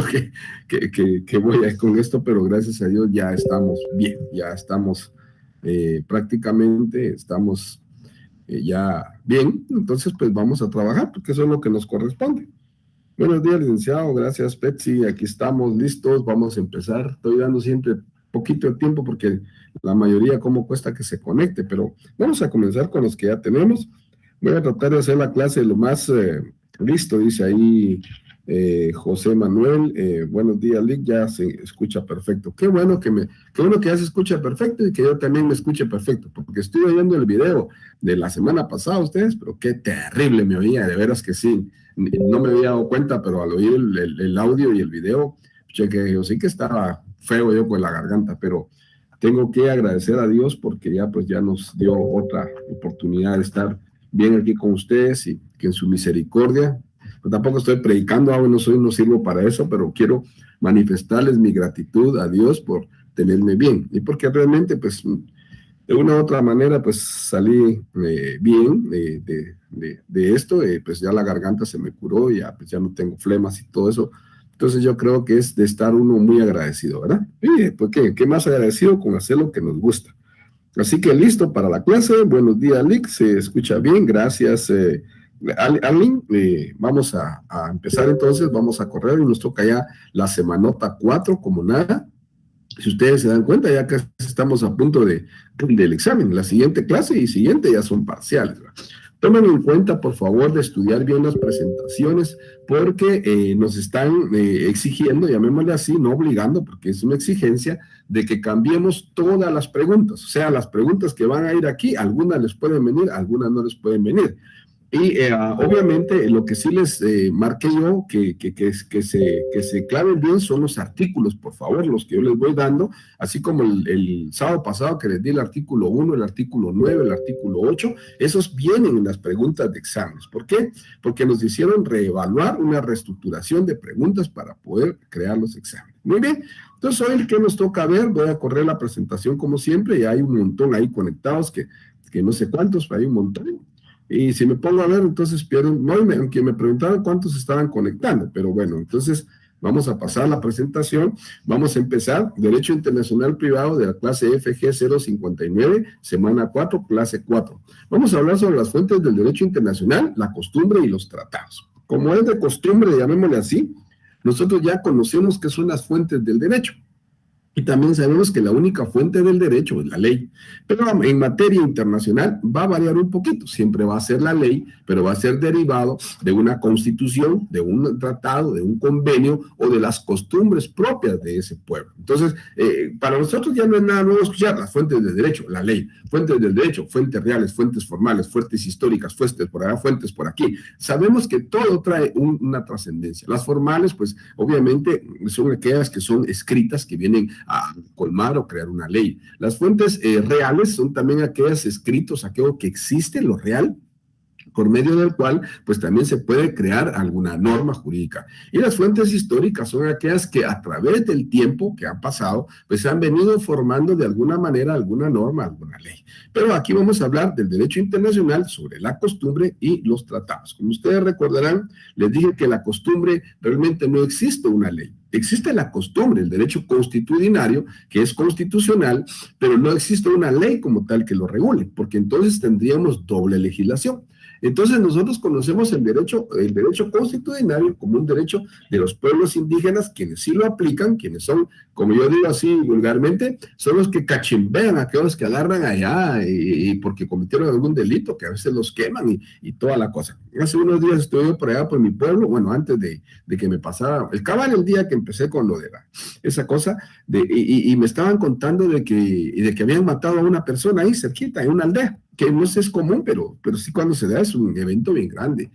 que voy a con esto, pero gracias a Dios ya estamos bien, ya estamos prácticamente, estamos ya bien, entonces pues vamos a trabajar, porque eso es lo que nos corresponde. Buenos días, licenciado, gracias, Betsy, aquí estamos listos, vamos a empezar. Estoy dando siempre poquito de tiempo porque la mayoría cómo cuesta que se conecte, pero vamos a comenzar con los que ya tenemos. Voy a tratar de hacer la clase lo más listo, dice ahí José Manuel. Buenos días, Lick, ya se escucha perfecto. Qué bueno que ya se escucha perfecto y que yo también me escuche perfecto, porque estoy oyendo el video de la semana pasada ustedes, pero qué terrible me oía, de veras que sí. No me había dado cuenta, pero al oír el audio y el video, cheque, yo sí que estaba feo yo con la garganta, pero tengo que agradecer a Dios porque ya nos dio otra oportunidad de estar bien aquí con ustedes y que en su misericordia, pues tampoco estoy predicando, no sirvo para eso, pero quiero manifestarles mi gratitud a Dios por tenerme bien y porque realmente pues de una u otra manera pues salí bien de esto, pues ya la garganta se me curó, pues ya no tengo flemas y todo eso. Entonces yo creo que es de estar uno muy agradecido, ¿verdad? Y pues ¿qué más agradecido con hacer lo que nos gusta? Así que listo para la clase. Buenos días, Lick, se escucha bien, gracias, Alin. Vamos a empezar entonces, vamos a correr y nos toca ya la semanota 4 como nada. Si ustedes se dan cuenta, ya que estamos a punto del examen, la siguiente clase y siguiente ya son parciales, ¿verdad? Tomen en cuenta, por favor, de estudiar bien las presentaciones, porque nos están exigiendo, llamémosle así, no obligando, porque es una exigencia, de que cambiemos todas las preguntas. O sea, las preguntas que van a ir aquí, algunas les pueden venir, algunas no les pueden venir. Y obviamente lo que sí les marqué yo, que se claven bien son los artículos, por favor, los que yo les voy dando, así como el sábado pasado que les di el artículo 1, el artículo 9, el artículo 8, esos vienen en las preguntas de exámenes. ¿Por qué? Porque nos hicieron reevaluar una reestructuración de preguntas para poder crear los exámenes. Muy bien, entonces hoy ¿qué nos toca ver? Voy a correr la presentación como siempre, y hay un montón ahí conectados que no sé cuántos, pero hay un montón. Y si me pongo a ver, entonces pierdo, no, aunque me preguntaban cuántos estaban conectando, pero bueno, entonces vamos a pasar la presentación, vamos a empezar, Derecho Internacional Privado de la clase FG 059, semana 4, clase 4. Vamos a hablar sobre las fuentes del derecho internacional, la costumbre y los tratados. Como es de costumbre, llamémosle así, nosotros ya conocemos qué son las fuentes del derecho. Y también sabemos que la única fuente del derecho es la ley. Pero en materia internacional va a variar un poquito. Siempre va a ser la ley, pero va a ser derivado de una constitución, de un tratado, de un convenio o de las costumbres propias de ese pueblo. Entonces, para nosotros ya no es nada nuevo escuchar las fuentes del derecho, la ley. Fuentes del derecho, fuentes reales, fuentes formales, fuentes históricas, fuentes por allá, fuentes por aquí. Sabemos que todo trae una trascendencia. Las formales, pues, obviamente, son aquellas que son escritas, que vienen a colmar o crear una ley. Las fuentes reales son también aquellas escritos, aquello que existe, lo real, por medio del cual, pues también se puede crear alguna norma jurídica. Y las fuentes históricas son aquellas que a través del tiempo que han pasado, pues se han venido formando de alguna manera alguna norma, alguna ley. Pero aquí vamos a hablar del derecho internacional sobre la costumbre y los tratados. Como ustedes recordarán, les dije que la costumbre realmente no existe una ley. Existe la costumbre, el derecho constitucionario, que es constitucional, pero no existe una ley como tal que lo regule, porque entonces tendríamos doble legislación. Entonces nosotros conocemos el derecho constitucional como un derecho de los pueblos indígenas, quienes sí lo aplican, quienes son, como yo digo así vulgarmente, son los que cachimbean a aquellos que agarran allá y porque cometieron algún delito, que a veces los queman y toda la cosa. Hace unos días estuve por allá por mi pueblo, bueno, antes de que me pasara, el día que empecé con lo de esa cosa, y me estaban contando de que habían matado a una persona ahí cerquita, en una aldea, que no sé, es común, pero sí cuando se da es un evento bien grande.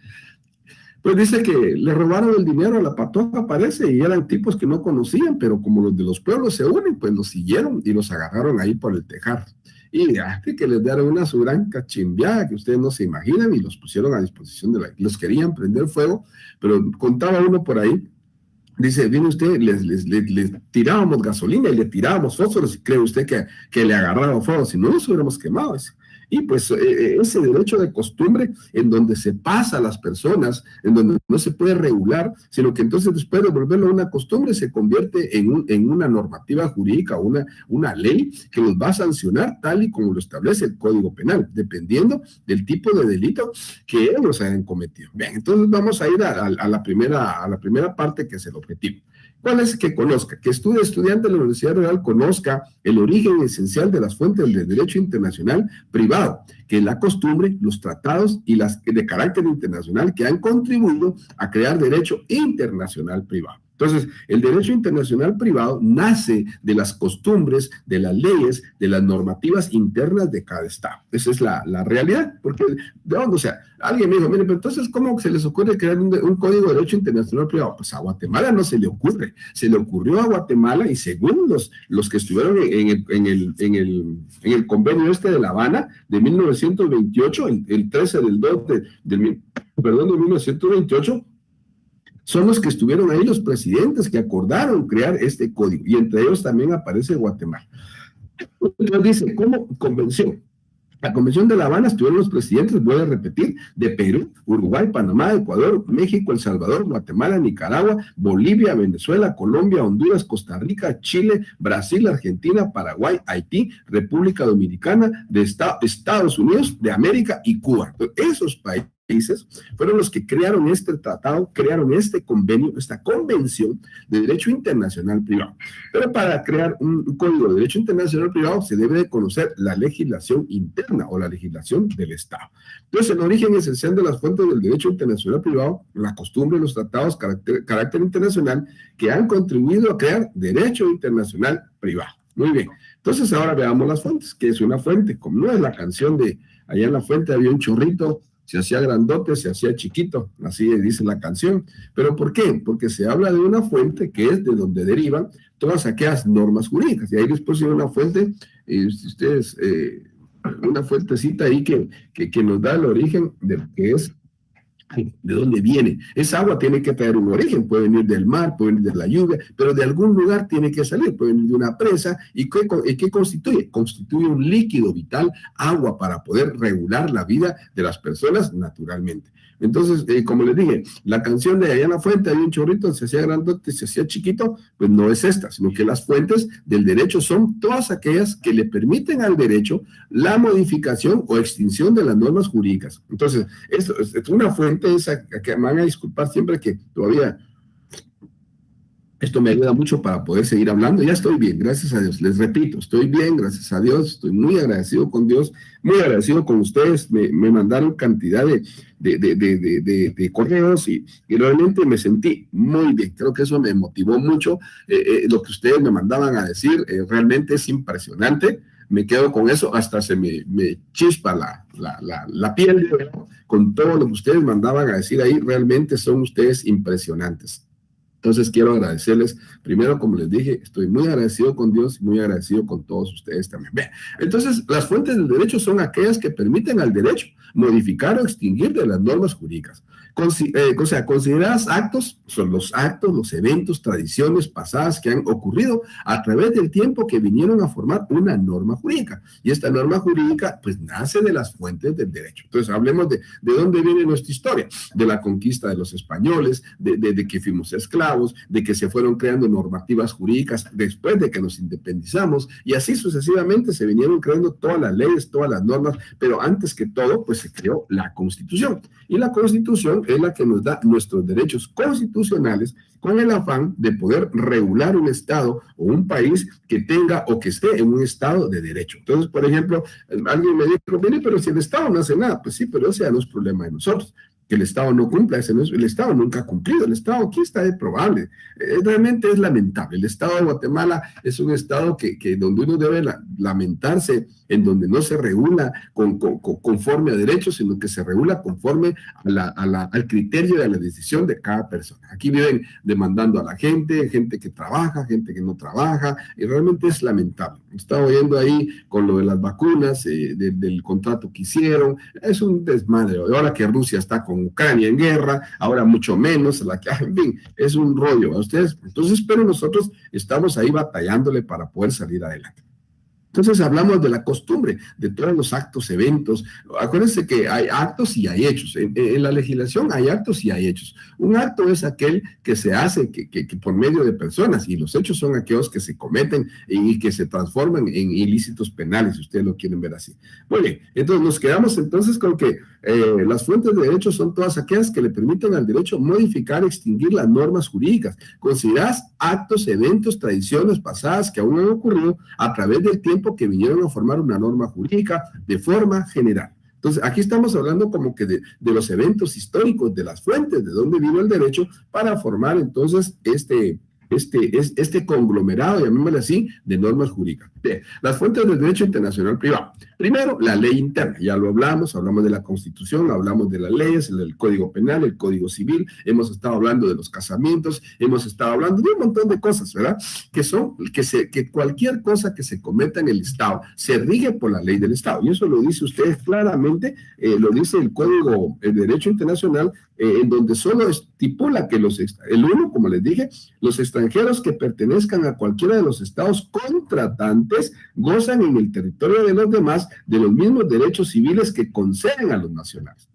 Pues dice que le robaron el dinero a la patoja, parece, y eran tipos que no conocían, pero como los de los pueblos se unen, pues los siguieron y los agarraron ahí por el tejar. Y que les dieron una su gran cachimbiada que ustedes no se imaginan y los pusieron a disposición los querían prender fuego, pero contaba uno por ahí. Dice, viene usted, les tirábamos gasolina y le tirábamos fósforos, y cree usted que le agarraron fuego, si no nos hubiéramos quemado. y pues ese derecho de costumbre en donde se pasa a las personas, en donde no se puede regular, sino que entonces después de volverlo a una costumbre se convierte en una normativa jurídica, una ley que los va a sancionar tal y como lo establece el Código Penal, dependiendo del tipo de delito que ellos hayan cometido. Bien, entonces vamos a ir a la primera parte, que es el objetivo. ¿Cuál es? Que conozca, que estudiante de la Universidad Real conozca el origen esencial de las fuentes del derecho internacional privado, que es la costumbre, los tratados y las de carácter internacional que han contribuido a crear derecho internacional privado. Entonces, el derecho internacional privado nace de las costumbres, de las leyes, de las normativas internas de cada Estado. Esa es la realidad, porque, ¿de dónde? O sea, alguien me dijo, mire, pero entonces, ¿cómo se les ocurre crear un código de derecho internacional privado? Pues a Guatemala no se le ocurre, se le ocurrió a Guatemala y según los que estuvieron en el convenio de La Habana de 1928, el 13 del 2 de 1928, son los que estuvieron ahí los presidentes que acordaron crear este código, y entre ellos también aparece Guatemala. Entonces dice, ¿cómo convención? La Convención de La Habana estuvieron los presidentes, voy a repetir, de Perú, Uruguay, Panamá, Ecuador, México, El Salvador, Guatemala, Nicaragua, Bolivia, Venezuela, Colombia, Honduras, Costa Rica, Chile, Brasil, Argentina, Paraguay, Haití, República Dominicana, de Estados Unidos, de América y Cuba. Entonces, esos países fueron los que crearon este tratado, crearon este convenio, esta convención de derecho internacional privado. Pero para crear un código de derecho internacional privado se debe de conocer la legislación interna o la legislación del Estado. Entonces, el origen esencial de las fuentes del derecho internacional privado, la costumbre, los tratados, carácter internacional, que han contribuido a crear derecho internacional privado. Muy bien. Entonces, ahora veamos las fuentes. ¿Qué es una fuente? Como no es la canción de allá en la fuente había un chorrito, se hacía grandote, se hacía chiquito, así dice la canción. ¿Pero por qué? Porque se habla de una fuente que es de donde derivan todas aquellas normas jurídicas. Y ahí después hay una fuente, una fuentecita ahí que nos da el origen de lo que es, de dónde viene. Esa agua tiene que traer un origen, puede venir del mar, puede venir de la lluvia, pero de algún lugar tiene que salir, puede venir de una presa. ¿Y qué constituye? Constituye un líquido vital, agua, para poder regular la vida de las personas naturalmente. Entonces, como les dije, la canción de allá en la fuente, había un chorrito, se hacía grandote, se hacía chiquito, pues no es esta, sino que las fuentes del derecho son todas aquellas que le permiten al derecho la modificación o extinción de las normas jurídicas. Entonces, esto es una fuente esa que me van a disculpar siempre que todavía esto me ayuda mucho para poder seguir hablando. Ya estoy bien, gracias a Dios. Les repito, estoy bien, gracias a Dios. Estoy muy agradecido con Dios, muy agradecido con ustedes. Me mandaron cantidad de correos y realmente me sentí muy bien. Creo que eso me motivó mucho. Lo que ustedes me mandaban a decir realmente es impresionante. Me quedo con eso, hasta se me chispa la piel, con todo lo que ustedes mandaban a decir ahí. Realmente son ustedes impresionantes. Entonces quiero agradecerles, primero, como les dije, estoy muy agradecido con Dios y muy agradecido con todos ustedes también. Bien, entonces las fuentes del derecho son aquellas que permiten al derecho modificar o extinguir de las normas jurídicas. O sea, consideradas actos, son los actos, los eventos, tradiciones pasadas que han ocurrido a través del tiempo que vinieron a formar una norma jurídica. Y esta norma jurídica, pues, nace de las fuentes del derecho. Entonces, hablemos de dónde viene nuestra historia, de la conquista de los españoles, de que fuimos esclavos, de que se fueron creando normativas jurídicas después de que nos independizamos, y así sucesivamente se vinieron creando todas las leyes, todas las normas, pero antes que todo, pues se creó la Constitución. Y la Constitución es la que nos da nuestros derechos constitucionales con el afán de poder regular un Estado o un país que tenga o que esté en un Estado de derecho. Entonces, por ejemplo, alguien me dijo, mire, pero si el Estado no hace nada, pues sí, pero ese ya no es problema de nosotros. Que el Estado no cumpla, el Estado nunca ha cumplido, el Estado aquí está de probable, realmente es lamentable. El Estado de Guatemala es un Estado que donde uno debe lamentarse, en donde no se regula conforme a derechos, sino que se regula conforme al criterio de la decisión de cada persona. Aquí viven demandando a la gente que trabaja, gente que no trabaja, y realmente es lamentable. Estaba oyendo ahí con lo de las vacunas, del contrato que hicieron, es un desmadre. Ahora que Rusia está con Ucrania en guerra, ahora mucho menos, en fin, es un rollo a ustedes. Entonces, pero nosotros estamos ahí batallándole para poder salir adelante. Entonces hablamos de la costumbre, de todos los actos, eventos. Acuérdense que hay actos y hay hechos. En la legislación hay actos y hay hechos. Un acto es aquel que se hace que por medio de personas, y los hechos son aquellos que se cometen y que se transforman en ilícitos penales, si ustedes lo quieren ver así. Muy bien, entonces nos quedamos entonces con que las fuentes de derecho son todas aquellas que le permiten al derecho modificar, extinguir las normas jurídicas, consideradas actos, eventos, tradiciones pasadas que aún han ocurrido a través del tiempo que vinieron a formar una norma jurídica de forma general. Entonces, aquí estamos hablando como que de los eventos históricos, de las fuentes, de dónde vino el derecho, para formar entonces este conglomerado, llamémosle así, de normas jurídicas. Bien, las fuentes del derecho internacional privado. Primero, la ley interna, ya lo hablamos de la Constitución, hablamos de las leyes, el Código Penal, el Código Civil, hemos estado hablando de los casamientos, hemos estado hablando de un montón de cosas, ¿verdad? Que cualquier cosa que se cometa en el Estado se rige por la ley del Estado, y eso lo dice usted claramente, lo dice el Código de Derecho Internacional, en donde solo estipula que el uno, como les dije, los extranjeros que pertenezcan a cualquiera de los estados contratantes gozan en el territorio de los demás de los mismos derechos civiles que conceden a los nacionales.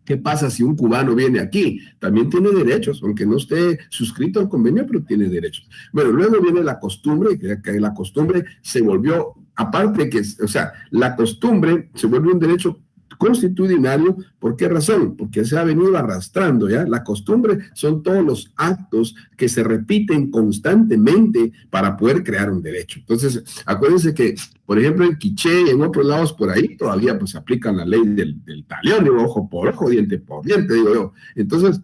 ¿Qué pasa si un cubano viene aquí? También tiene derechos, aunque no esté suscrito al convenio, pero tiene derechos. Bueno, luego viene la costumbre, que la costumbre se volvió, aparte que, o sea, la costumbre se vuelve un derecho constitucional. ¿Por qué razón? Porque se ha venido arrastrando, ¿ya? La costumbre son todos los actos que se repiten constantemente para poder crear un derecho. Entonces, acuérdense que, por ejemplo, en Quiché y en otros lados por ahí todavía pues aplican la ley del talión, digo, ojo por ojo, diente por diente, digo yo. Entonces,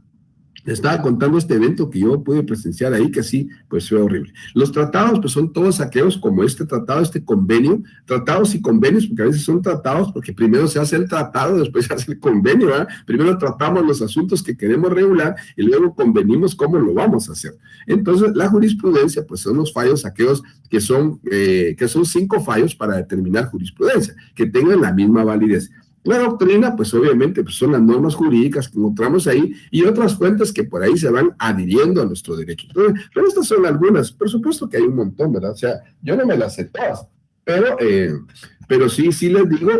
estaba contando este evento que yo pude presenciar ahí, que sí, pues fue horrible. Los tratados, pues son todos aquellos como este tratado, este convenio, tratados y convenios, porque a veces son tratados, porque primero se hace el tratado, después se hace el convenio, ¿verdad? Primero tratamos los asuntos que queremos regular y luego convenimos cómo lo vamos a hacer. Entonces, la jurisprudencia, pues son los fallos aquellos que son 5 fallos para determinar jurisprudencia, que tengan la misma validez. La doctrina, pues obviamente pues son las normas jurídicas que encontramos ahí y otras fuentes que por ahí se van adhiriendo a nuestro derecho. Entonces, pero estas son algunas, por supuesto que hay un montón, ¿verdad? O sea, yo no me las sé todas, pero sí les digo,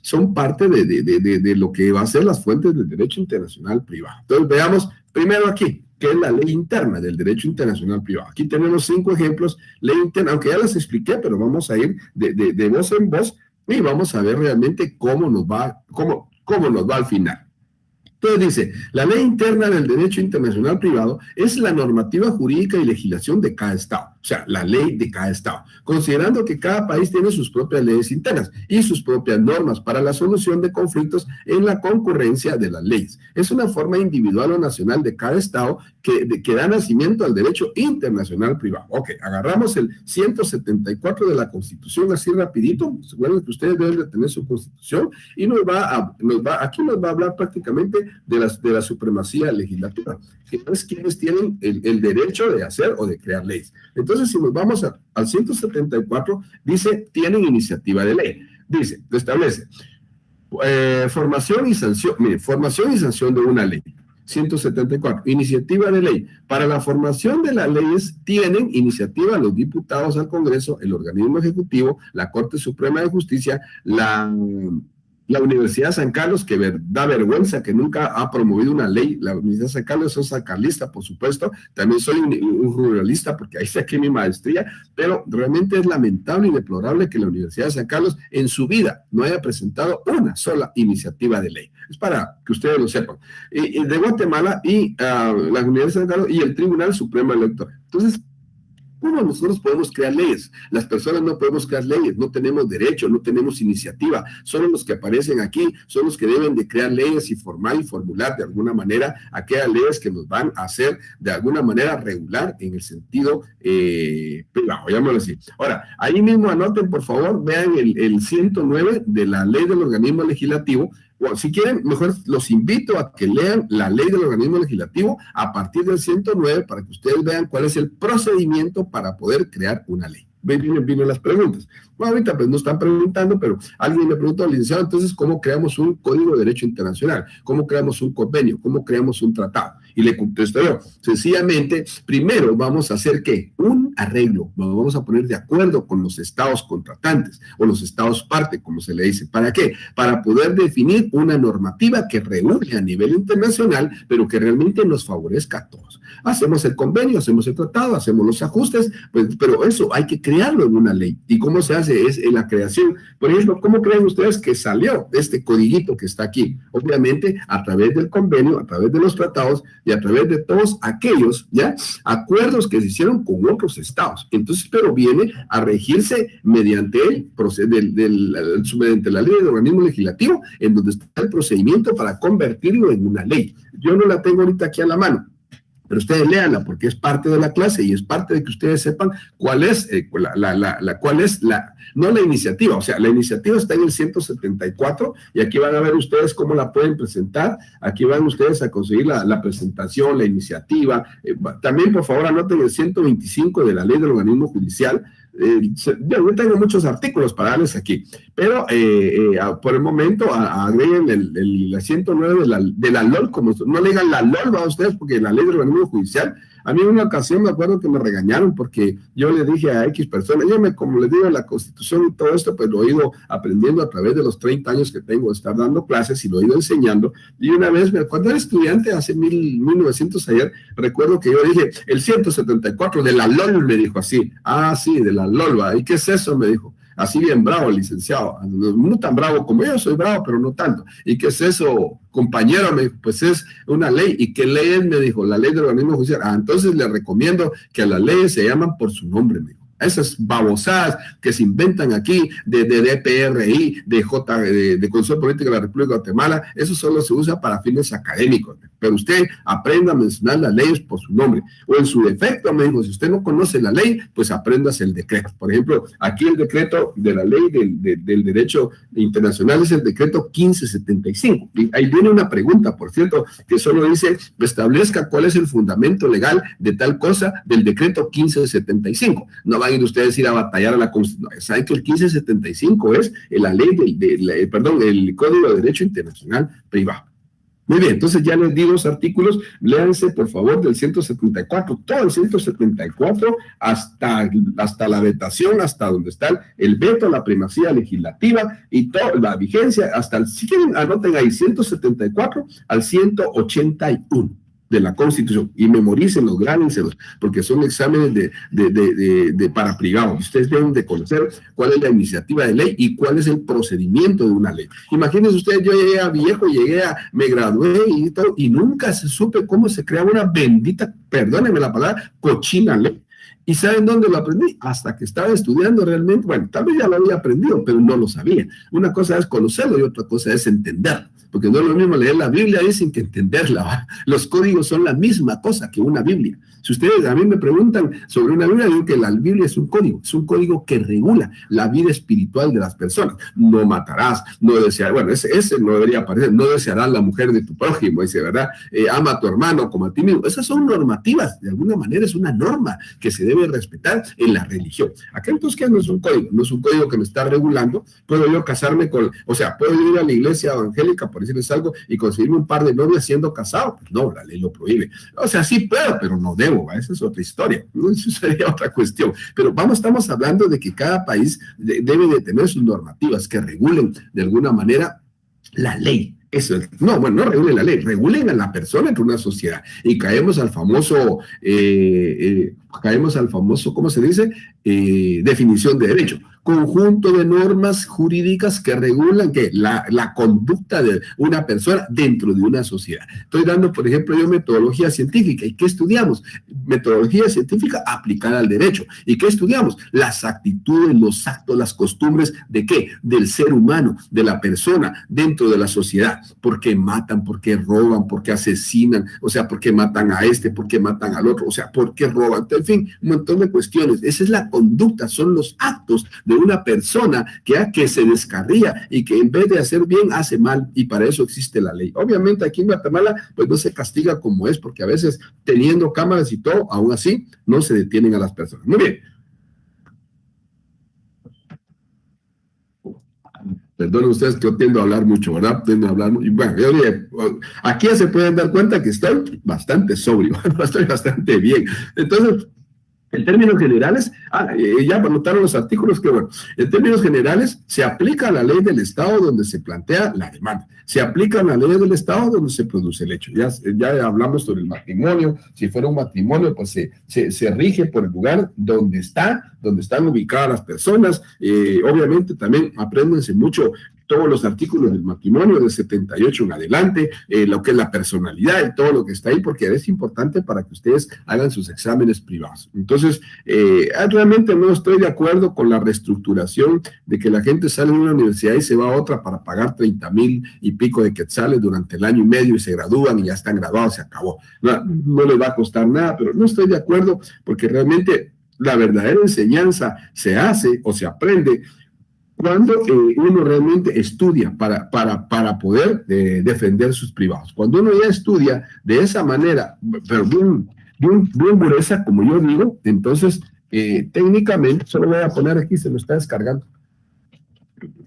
son parte de lo que va a ser las fuentes del derecho internacional privado. Entonces, veamos primero aquí, que es la ley interna del derecho internacional privado. Aquí tenemos 5 ejemplos, ley interna, aunque ya las expliqué, pero vamos a ir de voz en voz, y vamos a ver realmente cómo nos va al final. Entonces dice, la ley interna del derecho internacional privado es la normativa jurídica y legislación de cada estado, o sea, la ley de cada estado, considerando que cada país tiene sus propias leyes internas y sus propias normas para la solución de conflictos en la concurrencia de las leyes. Es una forma individual o nacional de cada estado que da nacimiento al derecho internacional privado. Ok, agarramos el 174 de la Constitución así rapidito, recuerden que ustedes deben de tener su Constitución y aquí nos va a hablar prácticamente de la supremacía legislativa, que es quienes tienen el derecho de hacer o de crear leyes. Entonces, si nos vamos al 174, dice, tienen iniciativa de ley. Dice, establece formación y sanción de una ley. 174, iniciativa de ley. Para la formación de las leyes tienen iniciativa los diputados al Congreso, el organismo ejecutivo, la Corte Suprema de Justicia, la Universidad de San Carlos, que da vergüenza que nunca ha promovido una ley. La Universidad de San Carlos, soy sancarlista, por supuesto, también soy un ruralista porque ahí saqué mi maestría, pero realmente es lamentable y deplorable que la Universidad de San Carlos en su vida no haya presentado una sola iniciativa de ley. Es para que ustedes lo sepan. Y de Guatemala y la Universidad de San Carlos y el Tribunal Supremo Electoral. Entonces, ¿cómo nosotros podemos crear leyes? Las personas no podemos crear leyes, no tenemos derecho, no tenemos iniciativa. Solo los que aparecen aquí son los que deben de crear leyes y formar y formular de alguna manera aquellas leyes que nos van a hacer de alguna manera regular en el sentido privado, llamémoslo así. Ahora, ahí mismo anoten, por favor, vean el 109 de la ley del organismo legislativo. Bueno, si quieren, mejor los invito a que lean la ley del organismo legislativo a partir del 109 para que ustedes vean cuál es el procedimiento para poder crear una ley. Vienen las preguntas. Bueno, ahorita pues no están preguntando, pero alguien me preguntó, licenciado, entonces, ¿cómo creamos un código de derecho internacional? ¿Cómo creamos un convenio? ¿Cómo creamos un tratado? Y le contesto yo, sencillamente, primero vamos a hacer, ¿qué? Un arreglo, nos vamos a poner de acuerdo con los estados contratantes o los estados parte, como se le dice. ¿Para qué? Para poder definir una normativa que regule a nivel internacional, pero que realmente nos favorezca a todos. Hacemos el convenio, hacemos el tratado, hacemos los ajustes, pues, pero eso hay que crearlo en una ley. ¿Y cómo se hace? Es en la creación. Por ejemplo, ¿cómo creen ustedes que salió este codiguito que está aquí? Obviamente, a través del convenio, a través de los tratados y a través de todos aquellos, ¿ya?, acuerdos que se hicieron con otros estados. Entonces, pero viene a regirse mediante mediante la ley del organismo legislativo, en donde está el procedimiento para convertirlo en una ley. Yo no la tengo ahorita aquí a la mano, pero ustedes léanla porque es parte de la clase y es parte de que ustedes sepan cuál es no la iniciativa, o sea, la iniciativa está en el 174 y aquí van a ver ustedes cómo la pueden presentar, aquí van ustedes a conseguir la presentación, la iniciativa, también por favor anoten el 125 de la ley del organismo judicial. Yo tengo muchos artículos para darles aquí, pero por el momento agreguen el 109 de la LOL, como no le digan la LOL a ustedes, porque la ley del organismo judicial, a mí en una ocasión me acuerdo que me regañaron porque yo le dije a X personas, como les digo, la Constitución y todo esto, pues lo he ido aprendiendo a través de los 30 años que tengo de estar dando clases y lo he ido enseñando, y una vez, cuando era estudiante, hace 1900 ayer, recuerdo que yo dije, el 174 de la LOL, me dijo así, sí, de la LOL, ¿y qué es eso? Me dijo, así bien bravo, licenciado, no tan bravo como yo, soy bravo, pero no tanto. ¿Y qué es eso, compañero? Me dijo, pues es una ley. ¿Y qué ley es? Me dijo, la ley del organismo judicial. Entonces le recomiendo que a las leyes se llaman por su nombre, me dijo. Esas babosadas que se inventan aquí de DPRI, de Consejo Político de la República de Guatemala, eso solo se usa para fines académicos. Pero usted aprenda a mencionar las leyes por su nombre. O en su defecto, me dijo, si usted no conoce la ley, pues apréndase el decreto. Por ejemplo, aquí el decreto de la ley del derecho internacional es el decreto 1575. Y ahí viene una pregunta, por cierto, que solo dice, establezca cuál es el fundamento legal de tal cosa del decreto 1575. No van a ir ustedes a batallar a la Constitución. No, saben que el 1575 es la ley el Código de Derecho Internacional Privado. Muy bien, entonces ya les di los artículos, léanse por favor del 174, todo el 174 hasta la vetación, hasta donde está el veto, la primacía legislativa y toda la vigencia, si quieren anoten ahí 174 al 181 de la Constitución, y memorícenlos, grábenselos, porque son exámenes para privados. Ustedes deben de conocer cuál es la iniciativa de ley y cuál es el procedimiento de una ley. Imagínense ustedes, yo llegué a viejo, me gradué y todo, y nunca se supe cómo se creaba una bendita, perdónenme la palabra, cochina ley. ¿Y saben dónde lo aprendí? Hasta que estaba estudiando realmente. Bueno, tal vez ya lo había aprendido, pero no lo sabía. Una cosa es conocerlo y otra cosa es entenderlo. Porque no es lo mismo leer la Biblia sin que entenderla, ¿va? Los códigos son la misma cosa que una Biblia. Si ustedes a mí me preguntan sobre una Biblia, digo que la Biblia es un código que regula la vida espiritual de las personas. No matarás, no desearás, bueno, ese no debería aparecer, no desearás la mujer de tu prójimo, dice, ¿verdad? Ama a tu hermano como a ti mismo. Esas son normativas, de alguna manera es una norma que se debe respetar en la religión. Acá entonces, ¿qué no es un código? No es un código que me está regulando. Puedo yo casarme puedo ir a la iglesia evangélica, por decirles algo, y conseguirme un par de novias siendo casado. Pues no, la ley lo prohíbe. O sea, sí puedo, pero no debo. Esa es otra historia, eso sería otra cuestión, pero estamos hablando de que cada país debe de tener sus normativas que regulen de alguna manera la ley. No regulen la ley, regulen a la persona entre una sociedad, y caemos al famoso, ¿cómo se dice? Definición de derecho. Conjunto de normas jurídicas que regulan la conducta de una persona dentro de una sociedad. Estoy dando, por ejemplo, metodología científica. ¿Y qué estudiamos? Metodología científica aplicada al derecho. ¿Y qué estudiamos? Las actitudes, los actos, las costumbres, ¿de qué? Del ser humano, de la persona dentro de la sociedad. ¿Por qué matan? ¿Por qué roban? ¿Por qué asesinan? O sea, ¿por qué matan a este? ¿Por qué matan al otro? O sea, ¿por qué roban? En fin, un montón de cuestiones. Esa es la conducta, son los actos de una persona que se descarría y que en vez de hacer bien, hace mal, y para eso existe la ley. Obviamente aquí en Guatemala, pues no se castiga como es, porque a veces teniendo cámaras y todo, aún así, no se detienen a las personas. Muy bien. Perdonen ustedes que yo tiendo a hablar mucho, ¿verdad? Tiendo a hablar mucho. Bueno, aquí ya se pueden dar cuenta que estoy bastante sobrio, estoy bastante bien. Entonces, En términos generales, ya anotaron los artículos, que bueno, en términos generales se aplica la ley del Estado donde se plantea la demanda, se aplica la ley del Estado donde se produce el hecho. Ya hablamos sobre el matrimonio, si fuera un matrimonio, pues se rige por el lugar donde están ubicadas las personas. Obviamente también apréndense mucho todos los artículos del matrimonio del 78 en adelante, lo que es la personalidad y todo lo que está ahí, porque es importante para que ustedes hagan sus exámenes privados. Entonces, realmente no estoy de acuerdo con la reestructuración de que la gente sale de una universidad y se va a otra para pagar 30,000 y pico de quetzales durante el año y medio y se gradúan y ya están graduados, se acabó. No les va a costar nada, pero no estoy de acuerdo porque realmente la verdadera enseñanza se hace o se aprende cuando uno realmente estudia para poder defender sus privados. Cuando uno ya estudia de esa manera, pero bien gruesa, como yo digo, entonces técnicamente, solo voy a poner aquí, se lo está descargando.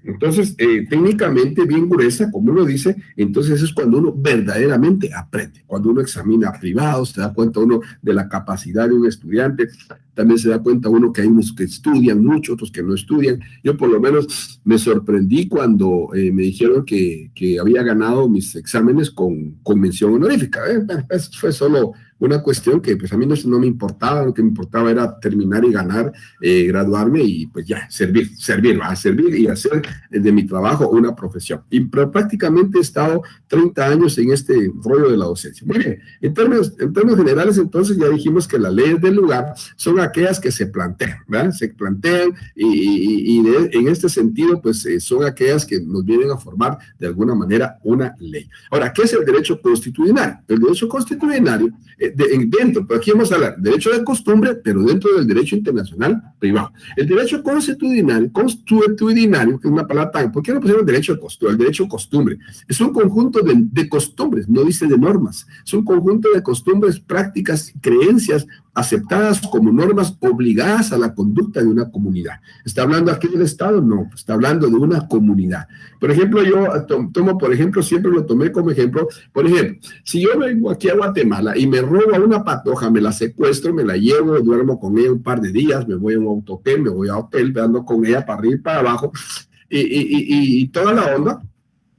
Entonces, técnicamente bien gruesa, como uno dice, entonces es cuando uno verdaderamente aprende. Cuando uno examina privados, se da cuenta uno de la capacidad de un estudiante, también se da cuenta uno que hay unos que estudian mucho, otros que no estudian. Yo por lo menos me sorprendí cuando me dijeron que había ganado mis exámenes con mención honorífica. Eso fue solo una cuestión que pues a mí no me importaba, lo que me importaba era terminar y ganar, graduarme y pues ya, servir y hacer de mi trabajo una profesión. Pero prácticamente he estado 30 años en este rollo de la docencia. Muy bien, en términos generales entonces ya dijimos que las leyes del lugar son aquellas que se plantean, ¿verdad? Se plantean en este sentido pues son aquellas que nos vienen a formar de alguna manera una ley. Ahora, ¿qué es el derecho constitucional? El derecho constitucional dentro, pero aquí vamos a hablar derecho de costumbre, pero dentro del derecho internacional privado. El derecho constitucional, que es una palabra tan, ¿por qué no pusieron derecho de costumbre? El derecho costumbre es un conjunto de costumbres, no dice de normas, es un conjunto de costumbres, prácticas, creencias aceptadas como normas obligadas a la conducta de una comunidad. ¿Está hablando aquí del Estado? No, está hablando de una comunidad. Por ejemplo, yo tomo, por ejemplo, siempre lo tomé como ejemplo, por ejemplo, si yo vengo aquí a Guatemala y me robo a una patoja, me la secuestro, me la llevo, duermo con ella un par de días, me voy a un autohotel, me voy a hotel, ando con ella para arriba y para abajo, y toda la onda,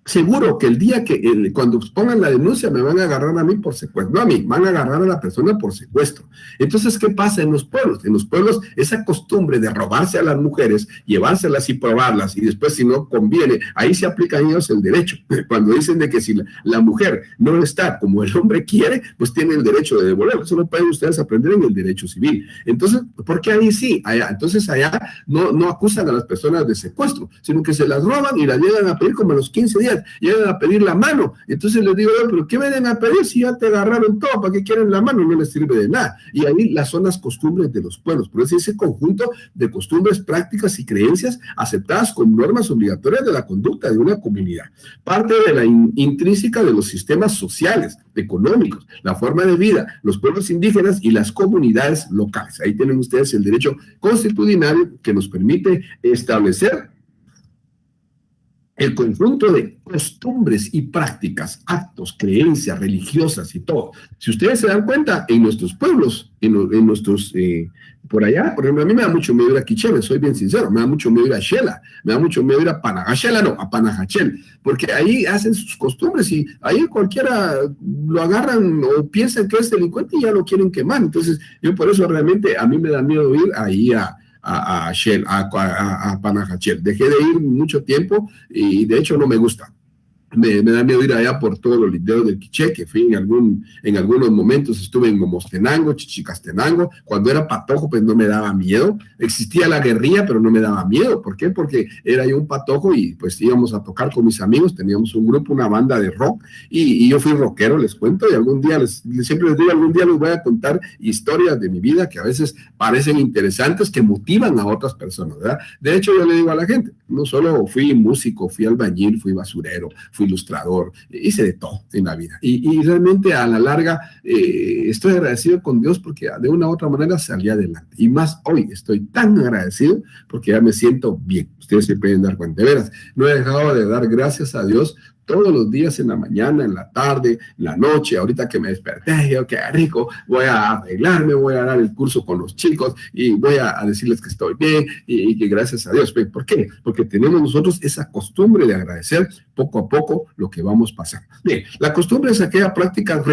seguro que el día cuando pongan la denuncia me van a agarrar a mí por secuestro, no a mí, van a agarrar a la persona por secuestro. Entonces, ¿qué pasa en los pueblos? En los pueblos esa costumbre de robarse a las mujeres, llevárselas y probarlas y después si no conviene, ahí se aplican ellos el derecho. Cuando dicen de que si la mujer no está como el hombre quiere, pues tiene el derecho de devolverlo. Eso lo pueden ustedes aprender en el derecho civil. Entonces, ¿por qué ahí sí? Entonces allá no acusan a las personas de secuestro, sino que se las roban y las llegan a pedir como a los 15 días. Llegan a pedir la mano, entonces les digo yo, pero ¿qué vienen a pedir si ya te agarraron todo? ¿Para qué quieren la mano? No les sirve de nada. Y ahí las son las costumbres de los pueblos, por eso ese conjunto de costumbres, prácticas y creencias aceptadas como normas obligatorias de la conducta de una comunidad, parte de la intrínseca de los sistemas sociales, económicos, la forma de vida, los pueblos indígenas y las comunidades locales. Ahí tienen ustedes el derecho constitucional que nos permite establecer el conjunto de costumbres y prácticas, actos, creencias religiosas y todo. Si ustedes se dan cuenta, en nuestros pueblos, en nuestros, por allá, por ejemplo, a mí me da mucho miedo ir a Quichele, soy bien sincero, me da mucho miedo ir a Xela, me da mucho miedo ir a Panajachel, no, a Panajachel, porque ahí hacen sus costumbres y ahí cualquiera lo agarran o piensan que es delincuente y ya lo quieren quemar. Entonces, yo por eso realmente a mí me da miedo ir ahí a Panajachel. Dejé de ir mucho tiempo y de hecho no me gusta. Me da miedo ir allá por todos los linderos del Quiché, que fui en algunos momentos, estuve en Momostenango, Chichicastenango, cuando era patojo pues no me daba miedo, existía la guerrilla pero no me daba miedo. ¿Por qué? Porque era yo un patojo y pues íbamos a tocar con mis amigos, teníamos un grupo, una banda de rock y yo fui rockero, les cuento, y algún día, siempre les digo, algún día les voy a contar historias de mi vida que a veces parecen interesantes, que motivan a otras personas, ¿verdad? De hecho yo le digo a la gente, no solo fui músico, fui albañil, fui basurero, fui ilustrador, hice de todo en la vida y realmente a la larga estoy agradecido con Dios porque de una u otra manera salí adelante y más hoy estoy tan agradecido porque ya me siento bien. Ustedes se pueden dar cuenta, de veras, no he dejado de dar gracias a Dios todos los días, en la mañana, en la tarde, en la noche, ahorita que me desperté, yo qué rico, voy a arreglarme, voy a dar el curso con los chicos y voy a decirles que estoy bien y que gracias a Dios. ¿Por qué? Porque tenemos nosotros esa costumbre de agradecer poco a poco lo que vamos pasando. Bien, la costumbre es aquella práctica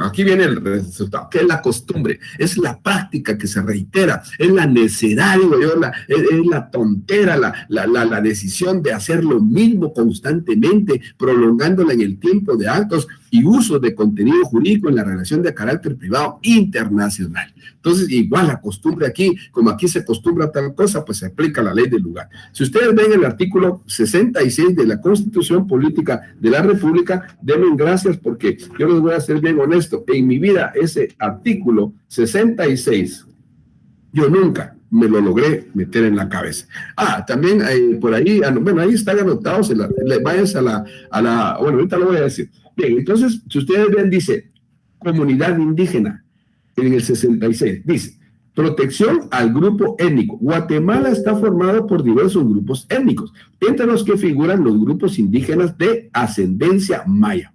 aquí viene el resultado. ¿Qué es la costumbre? Es la práctica que se reitera, es la necedad, digo yo, es la tontera, la decisión de hacer lo mismo constantemente, prolongándola en el tiempo de actos y usos de contenido jurídico en la relación de carácter privado internacional. Entonces, igual la costumbre aquí, como aquí se acostumbra tal cosa, pues se aplica la ley del lugar. Si ustedes ven el artículo 66 de la Constitución Política de la República, denme gracias porque yo les voy a ser bien honesto. En mi vida, ese artículo 66, yo nunca me lo logré meter en la cabeza. También por ahí, bueno, ahí están anotados, vayas a la, bueno, ahorita lo voy a decir. Bien, entonces, si ustedes ven, dice, comunidad indígena, en el 66, dice, protección al grupo étnico. Guatemala está formado por diversos grupos étnicos, entre los que figuran los grupos indígenas de ascendencia maya.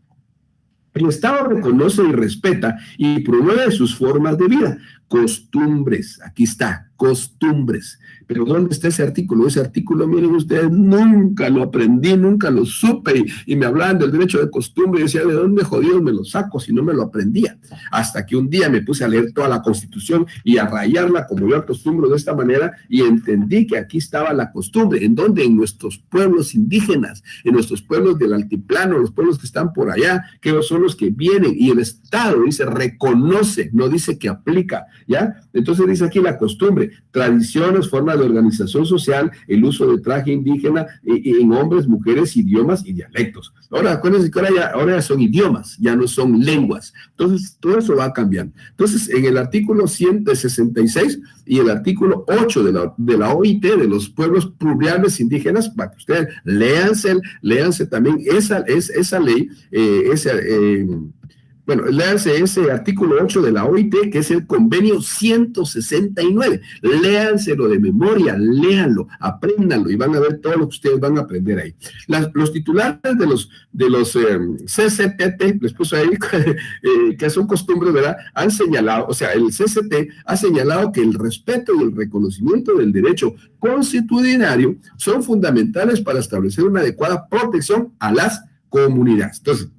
El Estado reconoce y respeta y promueve sus formas de vida, costumbres, aquí está, costumbres. Pero ¿dónde está ese artículo? Ese artículo, miren ustedes, nunca lo aprendí, nunca lo supe, y me hablaban del derecho de costumbre y decía, ¿de dónde jodidos me lo saco si no me lo aprendía? Hasta que un día me puse a leer toda la Constitución y a rayarla como yo acostumbro de esta manera, y entendí que aquí estaba la costumbre, en donde en nuestros pueblos indígenas, en nuestros pueblos del altiplano, los pueblos que están por allá, que son los que vienen, y el Estado dice reconoce, no dice que aplica, ¿ya? Entonces dice aquí la costumbre, tradiciones, formas de organización social, el uso de traje indígena en hombres, mujeres, idiomas y dialectos. Ahora, acuérdense que ahora ya son idiomas, ya no son lenguas. Entonces, todo eso va cambiando. Entonces, en el artículo 166 y el artículo 8 de la OIT, de los pueblos pluriales indígenas, para que ustedes léanse también esa ley, bueno, léanse ese artículo 8 de la OIT, que es el convenio 169. Léanselo de memoria, léanlo, apréndanlo y van a ver todo lo que ustedes van a aprender ahí. Los titulares de los CCTT, les puse ahí, que son costumbres, ¿verdad? Han señalado, o sea, el CCT ha señalado que el respeto y el reconocimiento del derecho consuetudinario son fundamentales para establecer una adecuada protección a las comunidades. Entonces,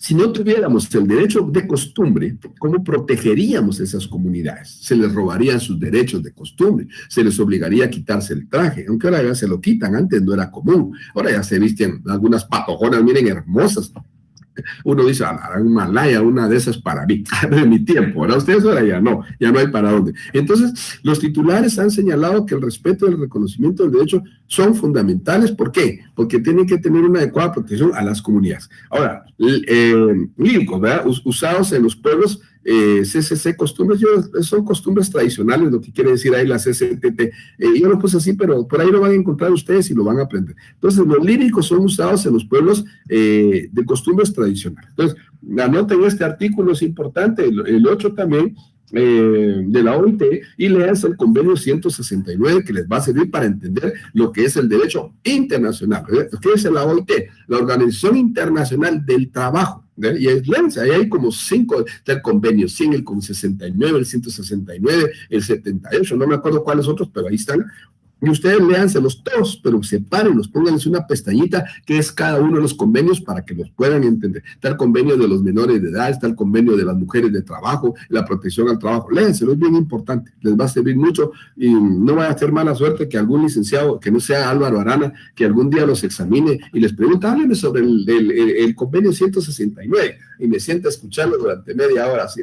si no tuviéramos el derecho de costumbre, ¿cómo protegeríamos esas comunidades? Se les robarían sus derechos de costumbre, se les obligaría a quitarse el traje, aunque ahora ya se lo quitan, antes no era común, ahora ya se visten algunas patojonas, miren, hermosas. Uno dice, un malaya, una de esas para mí, de mi tiempo, ¿verdad? Ustedes ahora ya no hay para dónde. Entonces, los titulares han señalado que el respeto y el reconocimiento del derecho son fundamentales. ¿Por qué? Porque tienen que tener una adecuada protección a las comunidades. Ahora, líricos, ¿verdad? Usados en los pueblos, CCC, costumbres, son costumbres tradicionales, lo que quiere decir ahí la CCTT. Yo lo puse así, pero por ahí lo van a encontrar ustedes y lo van a aprender. Entonces, los líricos son usados en los pueblos de costumbres tradicionales. Entonces, anoten este artículo, es importante, el 8 también, de la OIT, y leanse el convenio 169, que les va a servir para entender lo que es el derecho internacional. ¿Qué es la OIT? La Organización Internacional del Trabajo. Y léanse, ahí hay como 5 del convenio 100, el 69, el 169, el 78, no me acuerdo cuáles otros, pero ahí están. Y ustedes léanselos todos, pero sepárenlos, pónganles una pestañita que es cada uno de los convenios para que los puedan entender. Está el convenio de los menores de edad, está el convenio de las mujeres de trabajo, la protección al trabajo. Léanselo, es bien importante, les va a servir mucho y no vaya a ser mala suerte que algún licenciado, que no sea Álvaro Arana, que algún día los examine y les pregunte, háblenme sobre el convenio 169 y me sienta a escucharlo durante media hora, así,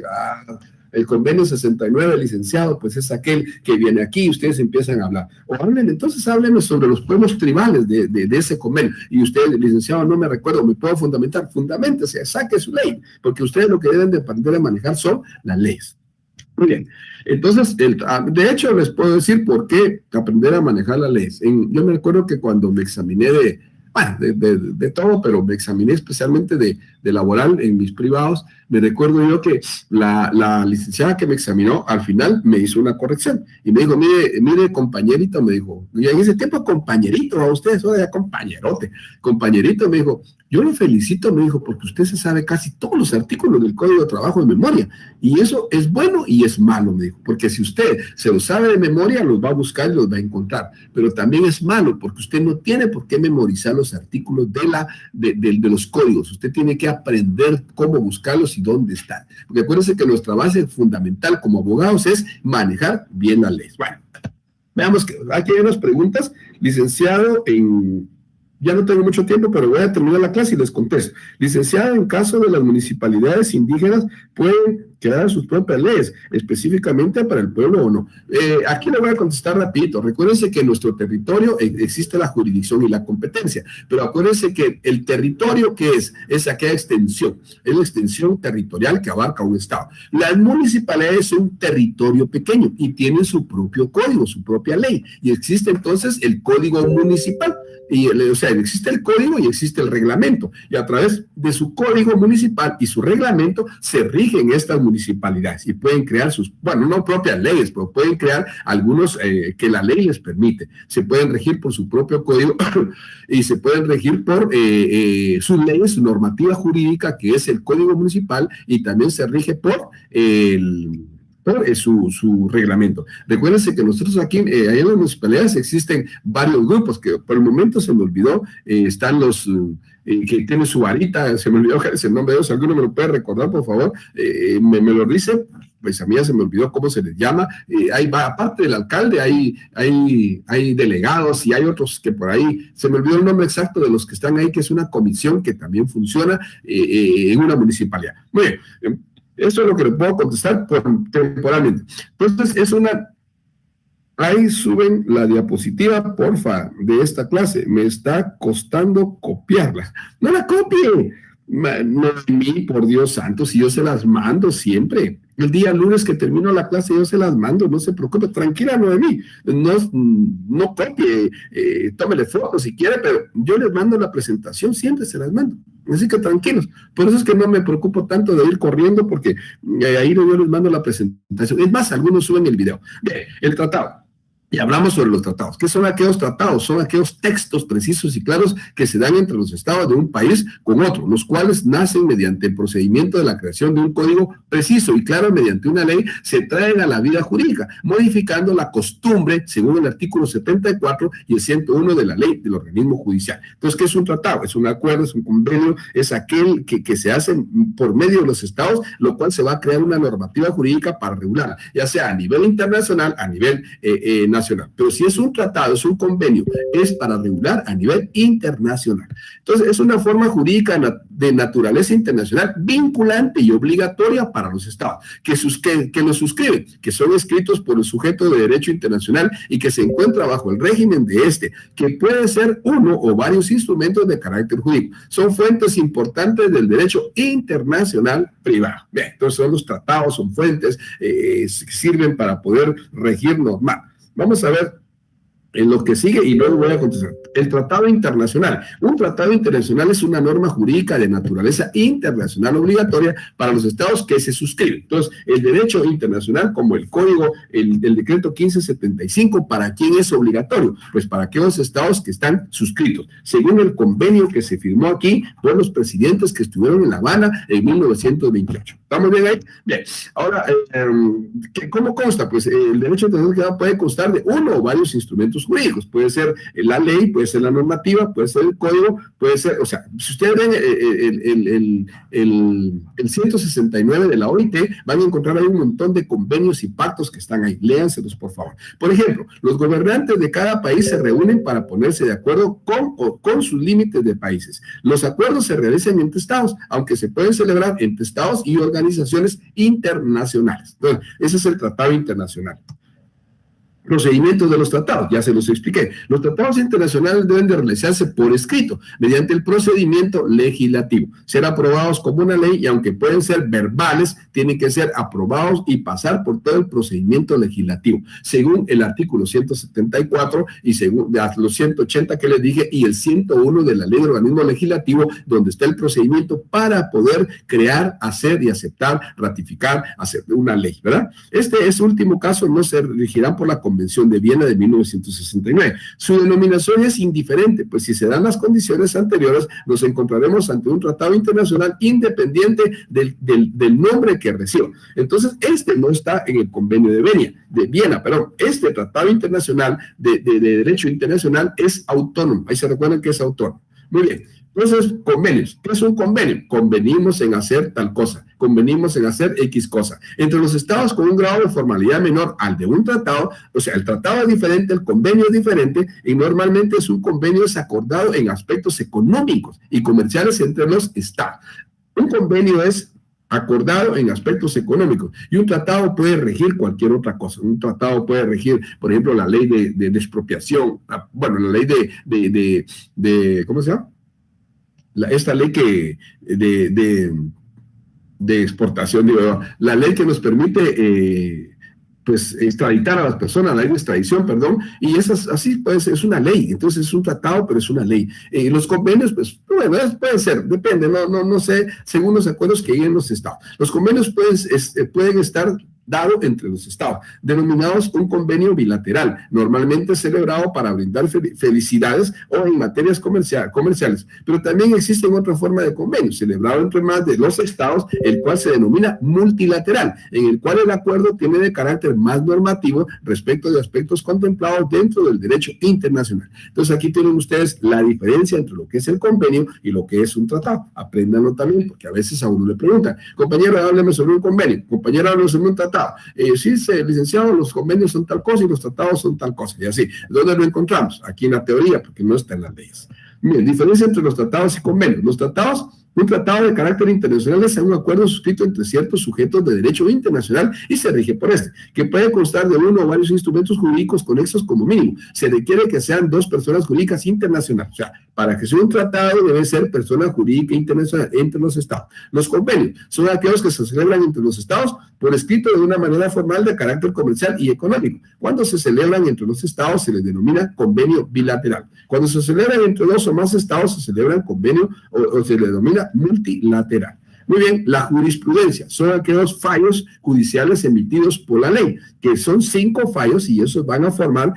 el convenio 69, licenciado, pues es aquel que viene aquí y ustedes empiezan a hablar. O háblenme sobre los pueblos tribales de ese convenio. Y usted, licenciado, no me recuerdo, me puedo fundamentar. Fundamentese, saque su ley, porque ustedes lo que deben de aprender a manejar son las leyes. Muy bien. Entonces, de hecho, les puedo decir por qué aprender a manejar las leyes. Yo me acuerdo que cuando me examiné de todo, pero me examiné especialmente de de laboral en mis privados, me recuerdo yo que la licenciada que me examinó al final me hizo una corrección y me dijo, mire compañerito, me dijo, y en ese tiempo compañerito, a ustedes ahora ya compañerote, compañerito, me dijo, yo lo felicito, me dijo, porque usted se sabe casi todos los artículos del Código de Trabajo de memoria, y eso es bueno y es malo, me dijo, porque si usted se lo sabe de memoria, los va a buscar y los va a encontrar, pero también es malo, porque usted no tiene por qué memorizar los artículos de los códigos, usted tiene que aprender cómo buscarlos y dónde están, porque acuérdense que nuestra base fundamental como abogados es manejar bien las leyes. Bueno, veamos que aquí hay unas preguntas, licenciado en... Ya no tengo mucho tiempo, pero voy a terminar la clase y les contesto. Licenciada, en caso de las municipalidades indígenas, ¿pueden crear sus propias leyes, específicamente para el pueblo o no? Aquí le voy a contestar rapidito. Recuérdense que en nuestro territorio existe la jurisdicción y la competencia, pero acuérdense que el territorio que es aquella extensión, es la extensión territorial que abarca un estado. Las municipalidades son un territorio pequeño y tienen su propio código, su propia ley, y existe entonces el código municipal. O sea, existe el código y existe el reglamento, y a través de su código municipal y su reglamento se rigen estas municipalidades y pueden crear sus, bueno, no propias leyes, pero pueden crear algunos que la ley les permite. Se pueden regir por su propio código y se pueden regir por sus leyes, su normativa jurídica, que es el código municipal, y también se rige por su reglamento. Recuérdense que nosotros aquí, allá en las municipalidades existen varios grupos, que por el momento se me olvidó, están los que tienen su varita, se me olvidó el nombre de ellos, alguno me lo puede recordar, por favor, me lo dice, pues a mí ya se me olvidó cómo se les llama, aparte del alcalde, hay delegados y hay otros que por ahí, se me olvidó el nombre exacto de los que están ahí, que es una comisión que también funciona en una municipalidad. Muy bien. Eso es lo que le puedo contestar temporalmente. Entonces, ahí suben la diapositiva, porfa, de esta clase. Me está costando copiarla. ¡No la copie! Noemí, por Dios santo, si yo se las mando siempre. El día lunes que termino la clase yo se las mando, no se preocupe, tranquila Noemí, no copie, tómele fotos si quiere, pero yo les mando la presentación, siempre se las mando. Así que tranquilos, por eso es que no me preocupo tanto de ir corriendo, porque ahí yo les mando la presentación. Es más, algunos suben el video. Bien, el tratado. Y hablamos sobre los tratados. ¿Qué son aquellos tratados? Son aquellos textos precisos y claros que se dan entre los estados de un país con otro, los cuales nacen mediante el procedimiento de la creación de un código preciso y claro mediante una ley, se traen a la vida jurídica, modificando la costumbre según el artículo 74 y el 101 de la ley del organismo judicial. Entonces, ¿qué es un tratado? Es un acuerdo, es un convenio, es aquel que se hace por medio de los estados, lo cual se va a crear una normativa jurídica para regular, ya sea a nivel internacional, a nivel nacional. Pero si es un tratado, es un convenio, es para regular a nivel internacional. Entonces, es una forma jurídica de naturaleza internacional vinculante y obligatoria para los estados, que lo suscriben, que son escritos por el sujeto de derecho internacional y que se encuentra bajo el régimen de que puede ser uno o varios instrumentos de carácter jurídico. Son fuentes importantes del derecho internacional privado. Bien, entonces son los tratados, son fuentes, sirven para poder regirnos más. Vamos a ver en lo que sigue y luego voy a contestar. El tratado internacional. Un tratado internacional es una norma jurídica de naturaleza internacional obligatoria para los estados que se suscriben. Entonces, el derecho internacional, como el código, el decreto 1575, ¿para quién es obligatorio? Pues para aquellos estados que están suscritos, según el convenio que se firmó aquí por los presidentes que estuvieron en La Habana en 1928. ¿Estamos bien ahí? Bien. Ahora, ¿cómo consta? Pues el derecho internacional puede constar de uno o varios instrumentos jurídicos. Puede ser la ley, puede ser la normativa, puede ser el código, puede ser, o sea, si ustedes ven el 169 de la OIT, van a encontrar ahí un montón de convenios y pactos que están ahí. Léanselos, por favor. Por ejemplo, los gobernantes de cada país se reúnen para ponerse de acuerdo con sus límites de países. Los acuerdos se realizan entre estados, aunque se pueden celebrar entre estados y organizaciones internacionales. Entonces, ese es el tratado internacional. Procedimientos de los tratados, ya se los expliqué. Los tratados internacionales deben de realizarse por escrito, mediante el procedimiento legislativo, ser aprobados como una ley y aunque pueden ser verbales, tienen que ser aprobados y pasar por todo el procedimiento legislativo, según el artículo 174 y según los 180 que les dije y el 101 de la ley de organismo legislativo, donde está el procedimiento para poder crear, hacer y aceptar, ratificar, hacer una ley, ¿verdad? Este último caso no se regirán por la Convención de Viena de 1969. Su denominación es indiferente, pues si se dan las condiciones anteriores, nos encontraremos ante un tratado internacional independiente del nombre que reciba. Entonces, este no está en el Convenio de Viena, perdón. Este tratado internacional de derecho internacional es autónomo. Ahí se recuerdan que es autónomo. Muy bien. Entonces, convenios. ¿Qué es un convenio? Convenimos en hacer tal cosa. Convenimos en hacer X cosa. Entre los estados con un grado de formalidad menor al de un tratado, o sea, el tratado es diferente, el convenio es diferente, y normalmente es un convenio acordado en aspectos económicos y comerciales entre los estados. Un convenio es acordado en aspectos económicos y un tratado puede regir cualquier otra cosa. Un tratado puede regir, por ejemplo, la ley de expropiación, bueno, la ley ¿cómo se llama? Esta ley de exportación, digo, la ley que nos permite pues extraditar a las personas, la ley de extradición, perdón, y esas así pues es una ley, entonces es un tratado, pero es una ley. Los convenios, pues, bueno, puede ser, depende, no sé, según los acuerdos que hay en los estados. Los convenios pueden estar dado entre los estados, denominados un convenio bilateral, normalmente celebrado para brindar felicidades o en materias comerciales, pero también existe otra forma de convenio, celebrado entre más de los estados, el cual se denomina multilateral, en el cual el acuerdo tiene de carácter más normativo respecto de aspectos contemplados dentro del derecho internacional. Entonces aquí tienen ustedes la diferencia entre lo que es el convenio y lo que es un tratado. Apréndanlo también, porque a veces a uno le preguntan, compañero, hábleme sobre un convenio, compañero, hábleme sobre un tratado. Sí, licenciado, los convenios son tal cosa y los tratados son tal cosa, y así. ¿Dónde lo encontramos? Aquí en la teoría, porque no está en las leyes. Bien, diferencia entre los tratados y convenios. Los tratados, un tratado de carácter internacional es un acuerdo suscrito entre ciertos sujetos de derecho internacional y se rige por este, que puede constar de uno o varios instrumentos jurídicos conexos como mínimo. Se requiere que sean dos personas jurídicas internacionales. O sea, para que sea un tratado debe ser persona jurídica internacional entre los estados. Los convenios son aquellos que se celebran entre los estados por escrito de una manera formal de carácter comercial y económico. Cuando se celebran entre los estados se les denomina convenio bilateral. Cuando se celebran entre dos o más estados se celebran convenio o se le denomina multilateral. Muy bien, la jurisprudencia son aquellos fallos judiciales emitidos por la ley, que son 5 fallos y esos van a formar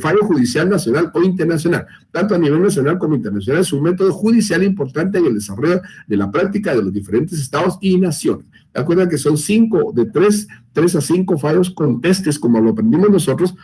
fallo judicial nacional o internacional. Tanto a nivel nacional como internacional es un método judicial importante en el desarrollo de la práctica de los diferentes estados y naciones. Acuerdan que son 5, de 3 a 5 fallos contestes, como lo aprendimos nosotros,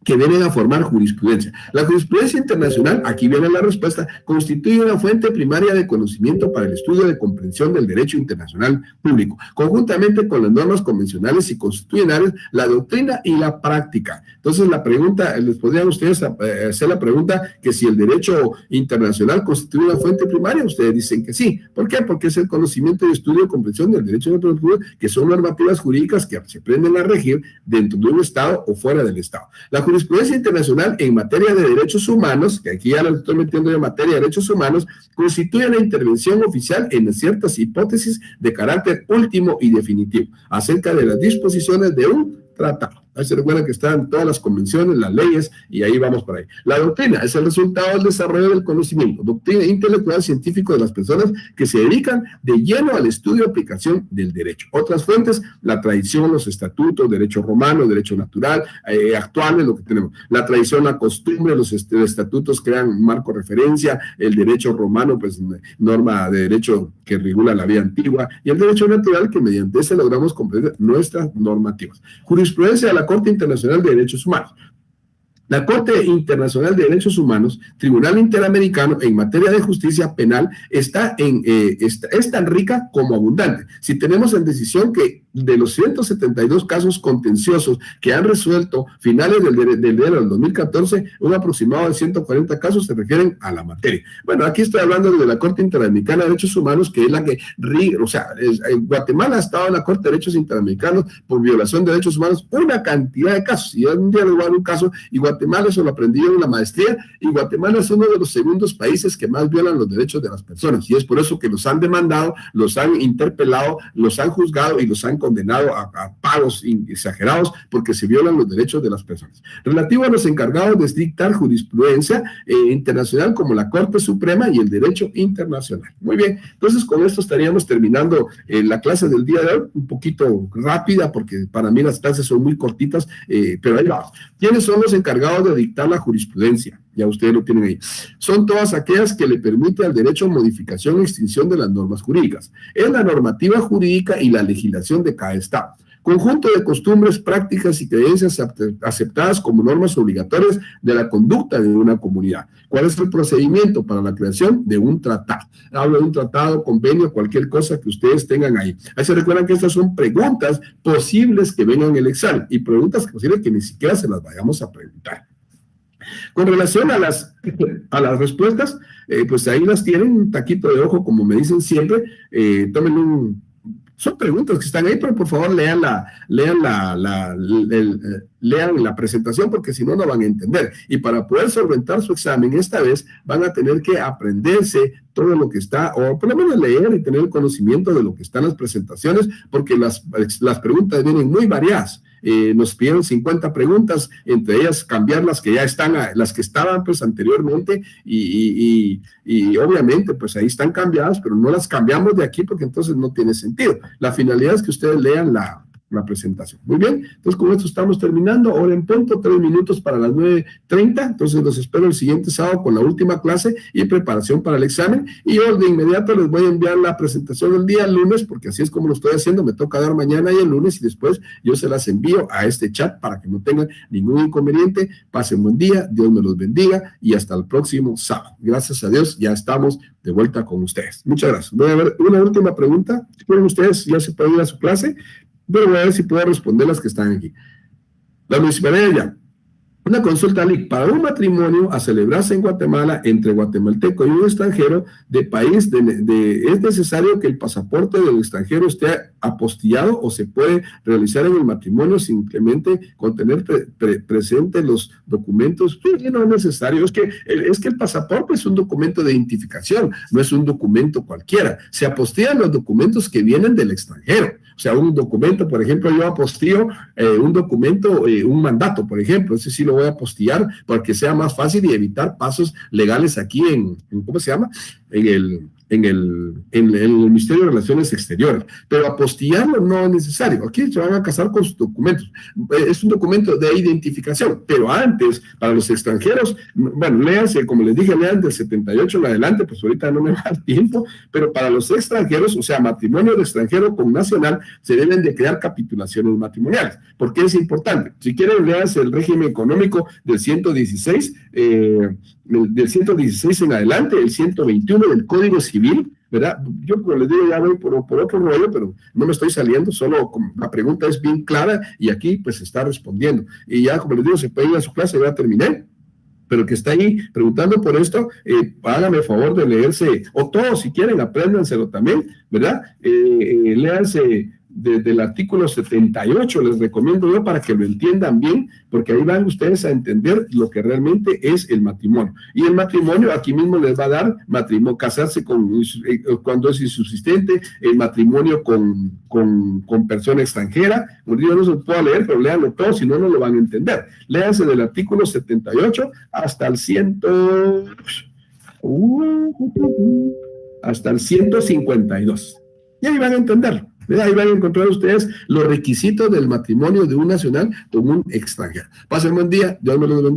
que vienen a formar jurisprudencia. La jurisprudencia internacional, aquí viene la respuesta, constituye una fuente primaria de conocimiento para el estudio de comprensión del derecho internacional público, conjuntamente con las normas convencionales y constitucionales, la doctrina y la práctica. Entonces, la pregunta, les podrían ustedes hacer la pregunta que si el derecho internacional constituye una fuente primaria, ustedes dicen que sí. ¿Por qué? Porque es el conocimiento y estudio y comprensión del derecho internacional público, que son normativas jurídicas que se aprenden a regir dentro de un Estado o fuera del Estado. La jurisprudencia internacional en materia de derechos humanos, que aquí ya lo estoy metiendo en materia de derechos humanos, constituye la intervención oficial en ciertas hipótesis de carácter último y definitivo acerca de las disposiciones de un tratado. Ahí se recuerda que están todas las convenciones, las leyes, y ahí vamos por ahí. La doctrina es el resultado del desarrollo del conocimiento, doctrina intelectual científico de las personas que se dedican de lleno al estudio y aplicación del derecho. Otras fuentes, la tradición, los estatutos, derecho romano, derecho natural, actuales, lo que tenemos. La tradición, la costumbre, los estatutos crean un marco de referencia, el derecho romano, pues norma de derecho que regula la vida antigua, y el derecho natural que mediante ese logramos comprender nuestras normativas. Jurisprudencia de la Corte Internacional de Derechos Humanos. La Corte Internacional de Derechos Humanos, Tribunal Interamericano en materia de justicia penal, es tan rica como abundante. Si tenemos en decisión que de los 172 casos contenciosos que han resuelto finales del enero del 2014, un aproximado de 140 casos se refieren a la materia. Bueno, aquí estoy hablando de la Corte Interamericana de Derechos Humanos, que es la que rige, o sea, Guatemala ha estado en la Corte de Derechos Interamericanos por violación de derechos humanos una cantidad de casos, y un día les voy a dar un caso, y Guatemala, eso lo aprendí en la maestría, y Guatemala es uno de los segundos países que más violan los derechos de las personas, y es por eso que los han demandado, los han interpelado, los han juzgado y los han condenado a pagos exagerados porque se violan los derechos de las personas. Relativo a los encargados de dictar jurisprudencia internacional como la Corte Suprema y el derecho internacional. Muy bien, entonces con esto estaríamos terminando la clase del día de hoy, un poquito rápida porque para mí las clases son muy cortitas, pero ahí vamos. ¿Quiénes son los encargados de dictar la jurisprudencia? Ya ustedes lo tienen ahí. Son todas aquellas que le permiten al derecho modificación o extinción de las normas jurídicas. Es la normativa jurídica y la legislación de cada estado. Conjunto de costumbres, prácticas y creencias aceptadas como normas obligatorias de la conducta de una comunidad. ¿Cuál es el procedimiento para la creación de un tratado? Hablo de un tratado, convenio, cualquier cosa que ustedes tengan ahí. Ahí se recuerdan que estas son preguntas posibles que vengan en el examen y preguntas posibles que ni siquiera se las vayamos a preguntar. Con relación a las respuestas, pues ahí las tienen, un taquito de ojo, como me dicen siempre, tomen son preguntas que están ahí, pero por favor lean la presentación porque si no, no van a entender. Y para poder solventar su examen esta vez, van a tener que aprenderse todo lo que está, o por lo menos leer y tener conocimiento de lo que están las presentaciones, porque las preguntas vienen muy variadas. Nos pidieron 50 preguntas, entre ellas cambiar las que ya están, las que estaban pues anteriormente y obviamente pues ahí están cambiadas, pero no las cambiamos de aquí porque entonces no tiene sentido. La finalidad es que ustedes lean la presentación. Muy bien, entonces con esto estamos terminando, ahora en punto, 3 minutos para las 9:30, entonces los espero el siguiente sábado con la última clase y preparación para el examen, y yo de inmediato les voy a enviar la presentación el día lunes, porque así es como lo estoy haciendo, me toca dar mañana y el lunes, y después yo se las envío a este chat para que no tengan ningún inconveniente. Pasen buen día, Dios me los bendiga, y hasta el próximo sábado. Gracias a Dios, ya estamos de vuelta con ustedes. Muchas gracias. Voy a ver una última pregunta, si quieren ustedes ya se pueden ir a su clase, pero voy a ver si puedo responder las que están aquí. La municipalidad ya. Una consulta LIC para un matrimonio a celebrarse en Guatemala entre guatemalteco y un extranjero de país, ¿es necesario que el pasaporte del extranjero esté apostillado o se puede realizar en el matrimonio simplemente con tener presente los documentos? Sí, no es necesario, es que el pasaporte es un documento de identificación, no es un documento cualquiera. Se apostillan los documentos que vienen del extranjero. O sea, un documento, por ejemplo, yo apostillo un documento, un mandato, por ejemplo, ese sí lo voy a apostillar para que sea más fácil y evitar pasos legales aquí en ¿cómo se llama? En el Ministerio de Relaciones Exteriores, pero apostillarlo no es necesario. Aquí se van a casar con sus documentos. Es un documento de identificación, pero antes, para los extranjeros, bueno, léanse, como les dije, lean del 78 en adelante, pues ahorita no me va a dar tiempo, pero para los extranjeros, o sea, matrimonio de extranjero con nacional, se deben de crear capitulaciones matrimoniales. ¿Por qué es importante? Si quieren, léanse el régimen económico del 116, del 116 en adelante, el 121 del Código Civil, ¿verdad? Yo, como les digo, ya voy por otro rollo, pero no me estoy saliendo, solo la pregunta es bien clara y aquí pues se está respondiendo. Y ya, como les digo, se puede ir a su clase, ya terminé. Pero que está ahí preguntando por esto, háganme el favor de leerse, o todos si quieren, apréndanselo también, ¿verdad? Léanse desde el artículo 78, les recomiendo yo para que lo entiendan bien, porque ahí van ustedes a entender lo que realmente es el matrimonio. Y el matrimonio aquí mismo les va a dar matrimonio, casarse cuando es insubsistente, el matrimonio con persona extranjera. Yo no se lo puedo leer, pero léanlo todo, si no, no lo van a entender. Léanse del artículo 78 hasta el 152. Y ahí van a entenderlo. Ahí van a encontrar ustedes los requisitos del matrimonio de un nacional con un extranjero. Pasen buen día, Dios me los bendiga.